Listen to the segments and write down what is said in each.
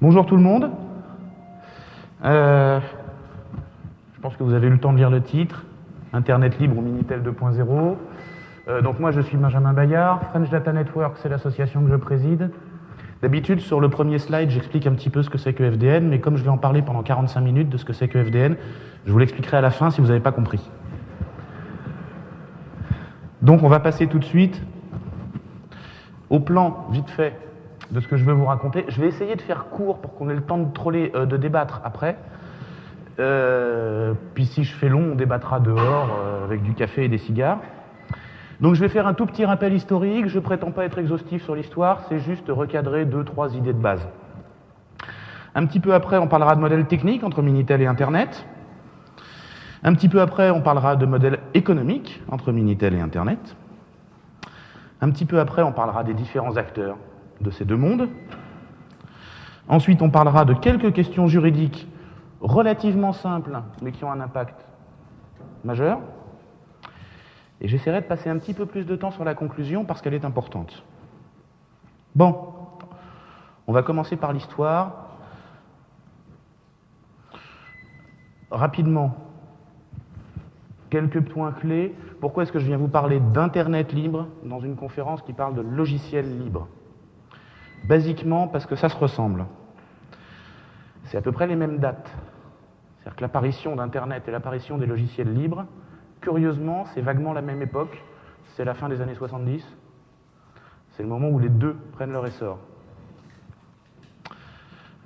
Bonjour tout le monde. Je pense que vous avez eu le temps de lire le titre, Internet libre ou Minitel 2.0. Donc moi je suis Benjamin Bayard, French Data Network, c'est l'association que je préside. D'habitude sur le premier slide j'explique un petit peu ce que c'est que FDN, mais comme je vais en parler pendant 45 minutes de ce que c'est que FDN, je vous l'expliquerai à la fin si vous n'avez pas compris. Donc on va passer tout de suite au plan, vite fait, de ce que je veux vous raconter. Je vais essayer de faire court pour qu'on ait le temps de troller, de débattre après. Puis si je fais long, on débattra dehors avec du café et des cigares. Donc je vais faire un tout petit rappel historique. Je ne prétends pas être exhaustif sur l'histoire, c'est juste recadrer 2-3 idées de base. Un petit peu après, on parlera de modèles techniques entre Minitel et Internet. Un petit peu après, on parlera de modèles économiques entre Minitel et Internet. Un petit peu après, on parlera des différents acteurs de ces deux mondes. Ensuite, on parlera de quelques questions juridiques relativement simples, mais qui ont un impact majeur. Et j'essaierai de passer un petit peu plus de temps sur la conclusion parce qu'elle est importante. Bon, on va commencer par l'histoire. Rapidement, quelques points clés. Pourquoi est-ce que je viens vous parler d'Internet libre dans une conférence qui parle de logiciels libres? Basiquement parce que ça se ressemble. C'est à peu près les mêmes dates. C'est-à-dire que l'apparition d'Internet et l'apparition des logiciels libres, curieusement, c'est vaguement la même époque. C'est la fin des années 70. C'est le moment où les deux prennent leur essor.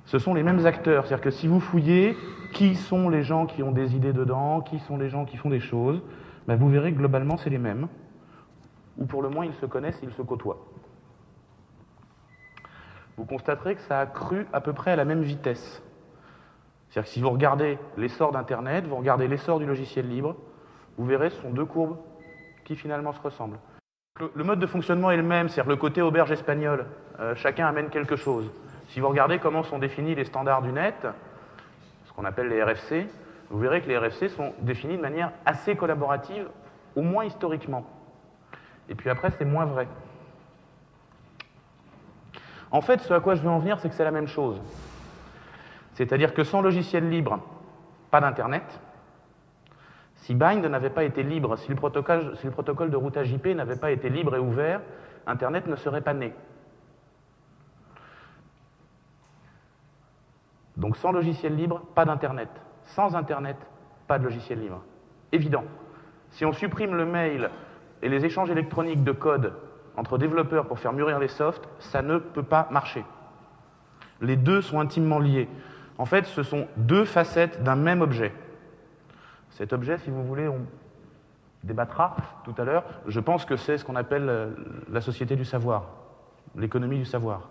Ce sont les mêmes acteurs. C'est-à-dire que si vous fouillez qui sont les gens qui ont des idées dedans, qui sont les gens qui font des choses, ben vous verrez que globalement, c'est les mêmes. Ou pour le moins, ils se connaissent, ils se côtoient. Vous constaterez que ça a cru à peu près à la même vitesse. C'est-à-dire que si vous regardez l'essor d'Internet, vous regardez l'essor du logiciel libre, vous verrez ce sont deux courbes qui finalement se ressemblent. Le mode de fonctionnement est le même, c'est-à-dire le côté auberge espagnole. Chacun amène quelque chose. Si vous regardez comment sont définis les standards du net, ce qu'on appelle les RFC, vous verrez que les RFC sont définis de manière assez collaborative, au moins historiquement. Et puis après, c'est moins vrai. En fait, ce à quoi je veux en venir, c'est que c'est la même chose. C'est-à-dire que sans logiciel libre, pas d'Internet. Si Bind n'avait pas été libre, si le protocole de routage IP n'avait pas été libre et ouvert, Internet ne serait pas né. Donc sans logiciel libre, pas d'Internet. Sans Internet, pas de logiciel libre. Évident. Si on supprime le mail et les échanges électroniques de code entre développeurs pour faire mûrir les softs, ça ne peut pas marcher. Les deux sont intimement liés. En fait, ce sont deux facettes d'un même objet. Cet objet, si vous voulez, on débattra tout à l'heure. Je pense que c'est ce qu'on appelle la société du savoir, l'économie du savoir.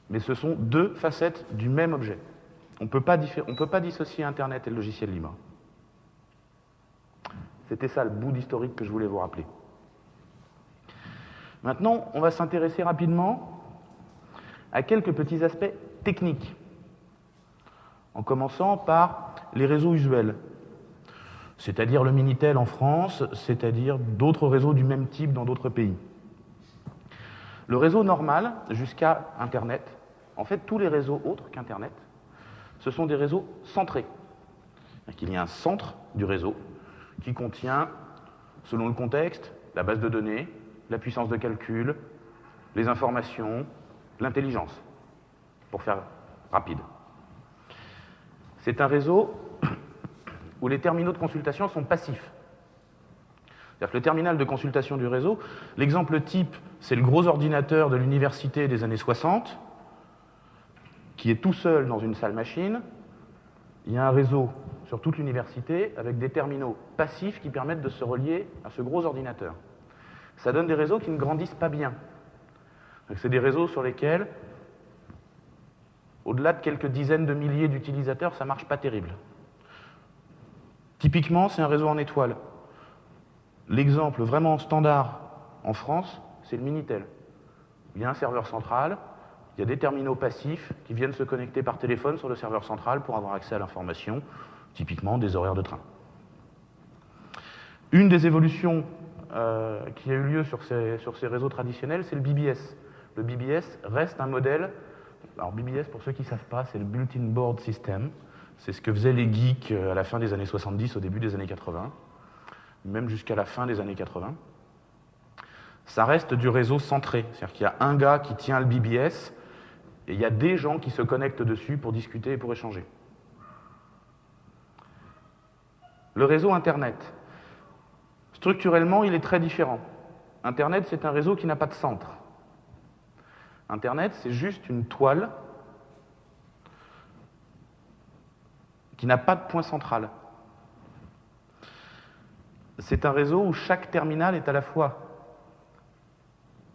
Mais ce sont deux facettes du même objet. On ne peut pas dissocier Internet et le logiciel libre. C'était ça le bout d'historique que je voulais vous rappeler. Maintenant, on va s'intéresser rapidement à quelques petits aspects techniques, en commençant par les réseaux usuels, c'est-à-dire le Minitel en France, c'est-à-dire d'autres réseaux du même type dans d'autres pays. Le réseau normal, jusqu'à Internet, en fait, tous les réseaux autres qu'Internet, ce sont des réseaux centrés. Il y a un centre du réseau qui contient, selon le contexte, la base de données, la puissance de calcul, les informations, l'intelligence, pour faire rapide. C'est un réseau où les terminaux de consultation sont passifs. C'est-à-dire que le terminal de consultation du réseau, l'exemple type, c'est le gros ordinateur de l'université des années 60, qui est tout seul dans une salle machine. Il y a un réseau sur toute l'université avec des terminaux passifs qui permettent de se relier à ce gros ordinateur. Ça donne des réseaux qui ne grandissent pas bien. C'est des réseaux sur lesquels, au-delà de quelques dizaines de milliers d'utilisateurs, ça ne marche pas terrible. Typiquement, c'est un réseau en étoile. L'exemple vraiment standard en France, c'est le Minitel. Il y a un serveur central, il y a des terminaux passifs qui viennent se connecter par téléphone sur le serveur central pour avoir accès à l'information, typiquement des horaires de train. Une des évolutions qui a eu lieu sur ces réseaux traditionnels, c'est le BBS. Le BBS reste un modèle Alors BBS, pour ceux qui ne savent pas, c'est le Built-in Board System. C'est ce que faisaient les geeks à la fin des années 70, au début des années 80, même jusqu'à la fin des années 80. Ça reste du réseau centré, c'est-à-dire qu'il y a un gars qui tient le BBS et il y a des gens qui se connectent dessus pour discuter et pour échanger. Le réseau Internet. Structurellement, il est très différent. Internet, c'est un réseau qui n'a pas de centre. Internet, c'est juste une toile qui n'a pas de point central. C'est un réseau où chaque terminal est à la fois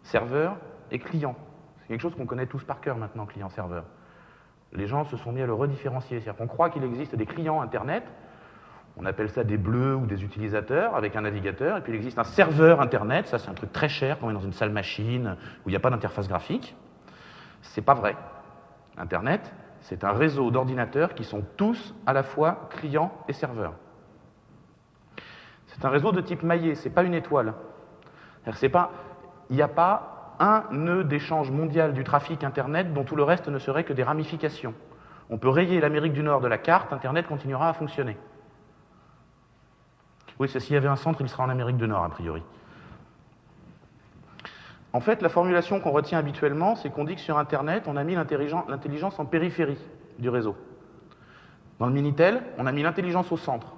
serveur et client. C'est quelque chose qu'on connaît tous par cœur maintenant, client-serveur. Les gens se sont mis à le redifférencier. C'est-à-dire qu'on croit qu'il existe des clients Internet, on appelle ça des bleus ou des utilisateurs avec un navigateur, et puis il existe un serveur Internet, ça c'est un truc très cher quand on est dans une salle machine où il n'y a pas d'interface graphique. C'est pas vrai. Internet, c'est un réseau d'ordinateurs qui sont tous à la fois clients et serveurs. C'est un réseau de type maillé, c'est pas une étoile. Il n'y a pas un nœud d'échange mondial du trafic Internet dont tout le reste ne serait que des ramifications. On peut rayer l'Amérique du Nord de la carte, Internet continuera à fonctionner. Oui, s'il y avait un centre, il sera en Amérique du Nord, a priori. En fait, la formulation qu'on retient habituellement, c'est qu'on dit que sur Internet, on a mis l'intelligence en périphérie du réseau. Dans le Minitel, on a mis l'intelligence au centre.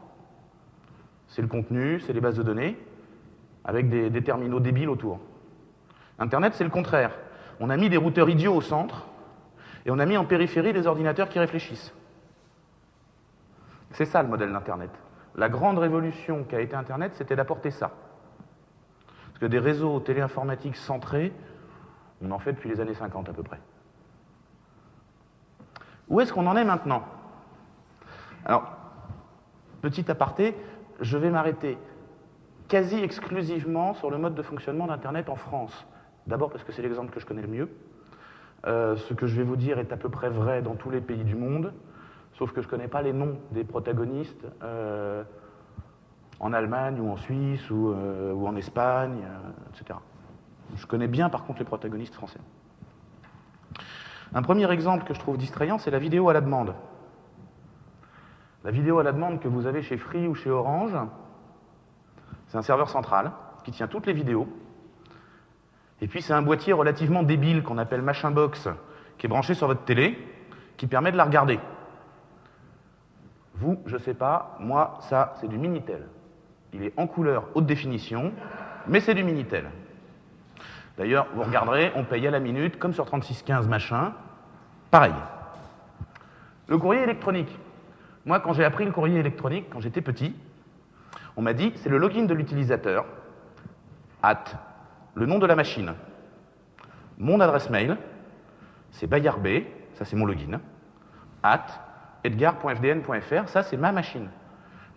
C'est le contenu, c'est les bases de données, avec des terminaux débiles autour. Internet, c'est le contraire. On a mis des routeurs idiots au centre, et on a mis en périphérie des ordinateurs qui réfléchissent. C'est ça le modèle d'Internet. La grande révolution qu'a été Internet, c'était d'apporter ça. Parce que des réseaux téléinformatiques centrés, on en fait depuis les années 50 à peu près. Où est-ce qu'on en est maintenant? Alors, petit aparté, je vais m'arrêter quasi exclusivement sur le mode de fonctionnement d'Internet en France. D'abord parce que c'est l'exemple que je connais le mieux. Ce que je vais vous dire est à peu près vrai dans tous les pays du monde, sauf que je ne connais pas les noms des protagonistes en Allemagne ou en Suisse ou en Espagne, etc. Je connais bien par contre les protagonistes français. Un premier exemple que je trouve distrayant, c'est la vidéo à la demande. La vidéo à la demande que vous avez chez Free ou chez Orange, c'est un serveur central qui tient toutes les vidéos. Et puis c'est un boîtier relativement débile qu'on appelle Machin Box, qui est branché sur votre télé, qui permet de la regarder. Vous, je sais pas, moi, ça, c'est du Minitel. Il est en couleur haute définition, mais c'est du Minitel. D'ailleurs, vous regarderez, on paye à la minute, comme sur 3615 machin, pareil. Le courrier électronique. Moi, quand j'ai appris le courrier électronique, quand j'étais petit, on m'a dit, c'est le login de l'utilisateur, le nom de la machine, mon adresse mail, c'est Bayard B, ça c'est mon login, edgar.fdn.fr, ça c'est ma machine.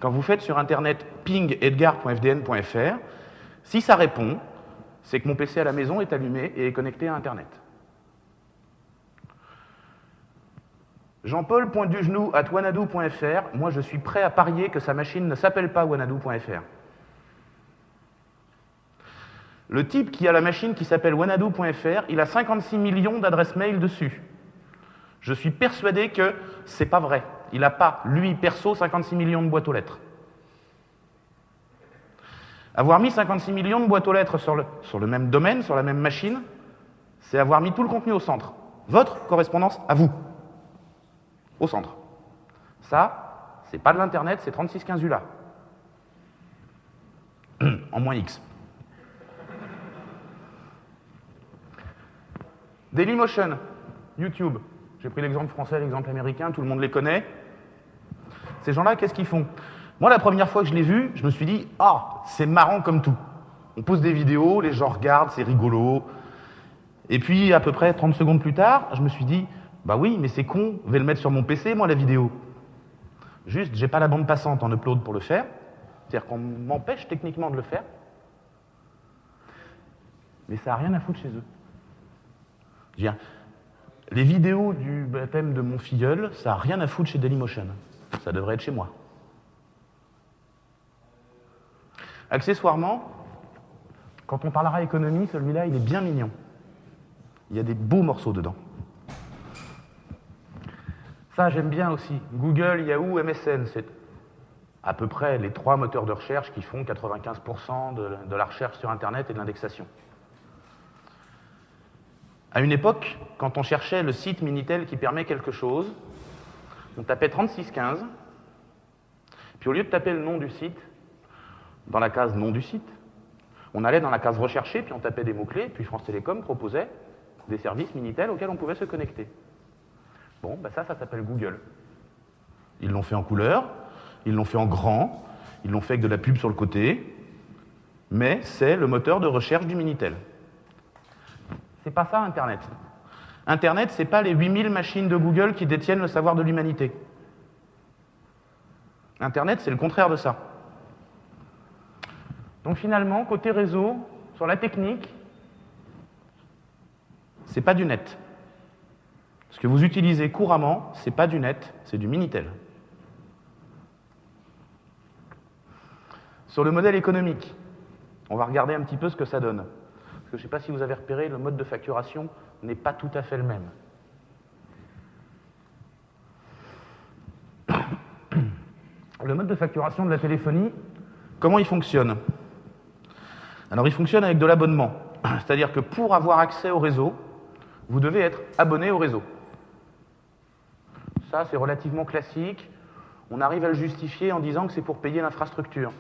Quand vous faites sur Internet ping edgar.fdn.fr, si ça répond, c'est que mon PC à la maison est allumé et est connecté à Internet. Jean-Paul.dugenou@wanadoo.fr, moi je suis prêt à parier que sa machine ne s'appelle pas wanadoo.fr. Le type qui a la machine qui s'appelle wanadoo.fr, il a 56 millions d'adresses mail dessus. Je suis persuadé que c'est pas vrai. Il n'a pas, lui, perso, 56 millions de boîtes aux lettres. Avoir mis 56 millions de boîtes aux lettres sur le même domaine, sur la même machine, c'est avoir mis tout le contenu au centre. Votre correspondance à vous. Au centre. Ça, c'est pas de l'Internet, c'est 3615 ULA. En moins X. Dailymotion, YouTube. J'ai pris l'exemple français, l'exemple américain, tout le monde les connaît. Ces gens-là, qu'est-ce qu'ils font? Moi, la première fois que je l'ai vu, je me suis dit « Ah, c'est marrant comme tout ». On pose des vidéos, les gens regardent, c'est rigolo. Et puis, à peu près 30 secondes plus tard, je me suis dit « Bah oui, mais c'est con, je vais le mettre sur mon PC, moi, la vidéo. » Juste, j'ai pas la bande passante en upload pour le faire. C'est-à-dire qu'on m'empêche techniquement de le faire. Mais ça n'a rien à foutre chez eux. Je veux dire, les vidéos du baptême de mon filleul, ça n'a rien à foutre chez Dailymotion. Ça devrait être chez moi. Accessoirement, quand on parlera économie, celui-là, il est bien mignon. Il y a des beaux morceaux dedans. Ça, j'aime bien aussi. Google, Yahoo, MSN, c'est à peu près les 3 moteurs de recherche qui font 95% de la recherche sur Internet et de l'indexation. À une époque, quand on cherchait le site Minitel qui permet quelque chose, on tapait 3615, puis au lieu de taper le nom du site, dans la case nom du site, on allait dans la case rechercher, puis on tapait des mots-clés, puis France Télécom proposait des services Minitel auxquels on pouvait se connecter. Bon, ben ça s'appelle Google. Ils l'ont fait en couleur, ils l'ont fait en grand, ils l'ont fait avec de la pub sur le côté, mais c'est le moteur de recherche du Minitel. C'est pas ça, Internet. Internet, c'est pas les 8000 machines de Google qui détiennent le savoir de l'humanité. Internet, c'est le contraire de ça. Donc finalement, côté réseau, sur la technique, c'est pas du net. Ce que vous utilisez couramment, c'est pas du net, c'est du Minitel. Sur le modèle économique, on va regarder un petit peu ce que ça donne. Parce que je ne sais pas si vous avez repéré, le mode de facturation n'est pas tout à fait le même. Le mode de facturation de la téléphonie, comment il fonctionne? Alors, il fonctionne avec de l'abonnement. C'est-à-dire que pour avoir accès au réseau, vous devez être abonné au réseau. Ça, c'est relativement classique. On arrive à le justifier en disant que c'est pour payer l'infrastructure.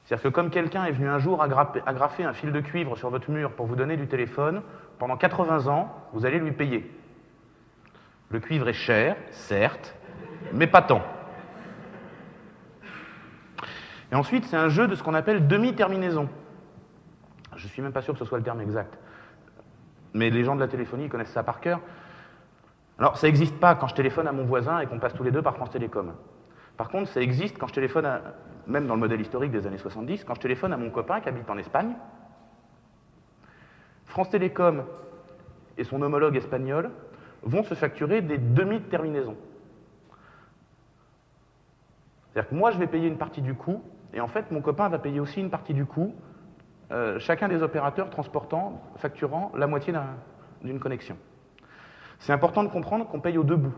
C'est-à-dire que comme quelqu'un est venu un jour agrafer un fil de cuivre sur votre mur pour vous donner du téléphone, pendant 80 ans, vous allez lui payer. Le cuivre est cher, certes, mais pas tant. Et ensuite, c'est un jeu de ce qu'on appelle demi-terminaison. Je ne suis même pas sûr que ce soit le terme exact. Mais les gens de la téléphonie connaissent ça par cœur. Alors, ça n'existe pas quand je téléphone à mon voisin et qu'on passe tous les deux par France Télécom. Par contre, ça existe quand je téléphone, même dans le modèle historique des années 70, quand je téléphone à mon copain qui habite en Espagne. France Télécom et son homologue espagnol vont se facturer des demi-terminaisons. C'est-à-dire que moi, je vais payer une partie du coût, et en fait, mon copain va payer aussi une partie du coût, chacun des opérateurs facturant la moitié d'une connexion. C'est important de comprendre qu'on paye aux deux bouts.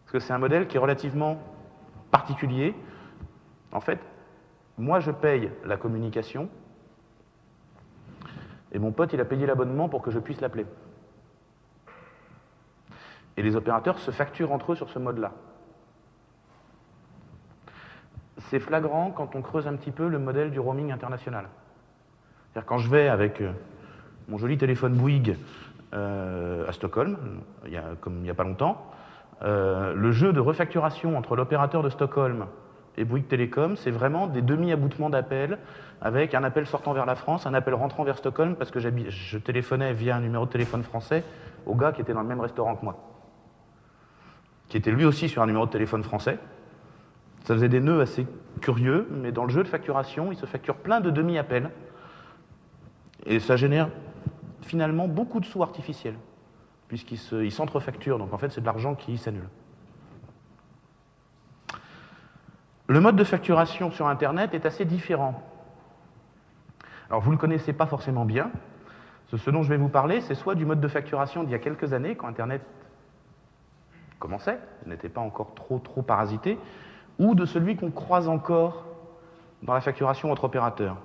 Parce que c'est un modèle qui est relativement particulier. En fait, moi, je paye la communication, et mon pote, il a payé l'abonnement pour que je puisse l'appeler. Et les opérateurs se facturent entre eux sur ce mode-là. C'est flagrant quand on creuse un petit peu le modèle du roaming international. C'est-à-dire quand je vais avec mon joli téléphone Bouygues à Stockholm, comme il n'y a pas longtemps, le jeu de refacturation entre l'opérateur de Stockholm et Bouygues Télécom, c'est vraiment des demi-aboutements d'appels, avec un appel sortant vers la France, un appel rentrant vers Stockholm, parce que je téléphonais via un numéro de téléphone français au gars qui était dans le même restaurant que moi, qui était lui aussi sur un numéro de téléphone français. Ça faisait des nœuds assez curieux, mais dans le jeu de facturation, il se facture plein de demi-appels, et ça génère finalement beaucoup de sous artificiels, puisqu'ils s'entrefacturent, donc en fait c'est de l'argent qui s'annule. Le mode de facturation sur Internet est assez différent. Alors vous ne le connaissez pas forcément bien. Ce dont je vais vous parler, c'est soit du mode de facturation d'il y a quelques années, quand Internet commençait, n'était pas encore trop parasité, ou de celui qu'on croise encore dans la facturation entre opérateurs.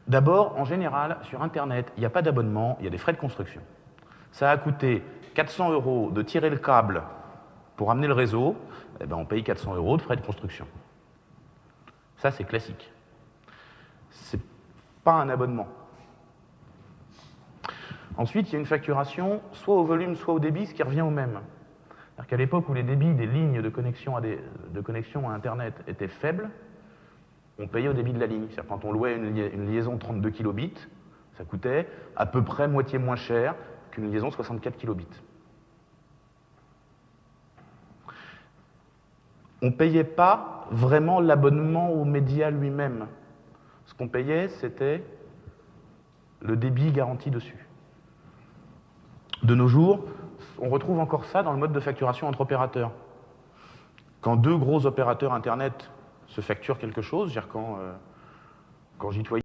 D'abord, en général, sur Internet, il n'y a pas d'abonnement, il y a des frais de construction. Ça a coûté 400 € de tirer le câble pour amener le réseau, eh ben on paye 400 € de frais de construction. Ça, c'est classique. C'est pas un abonnement. Ensuite, il y a une facturation soit au volume, soit au débit, ce qui revient au même. C'est-à-dire qu'à l'époque où les débits des lignes de connexion à Internet étaient faibles, on payait au débit de la ligne. C'est-à-dire quand on louait une liaison 32 kilobits, ça coûtait à peu près moitié moins cher qu'une liaison 64 kilobits. On ne payait pas vraiment l'abonnement au média lui-même. Ce qu'on payait, c'était le débit garanti dessus. De nos jours, on retrouve encore ça dans le mode de facturation entre opérateurs. Quand deux gros opérateurs Internet se facturent quelque chose, c'est-à-dire quand J2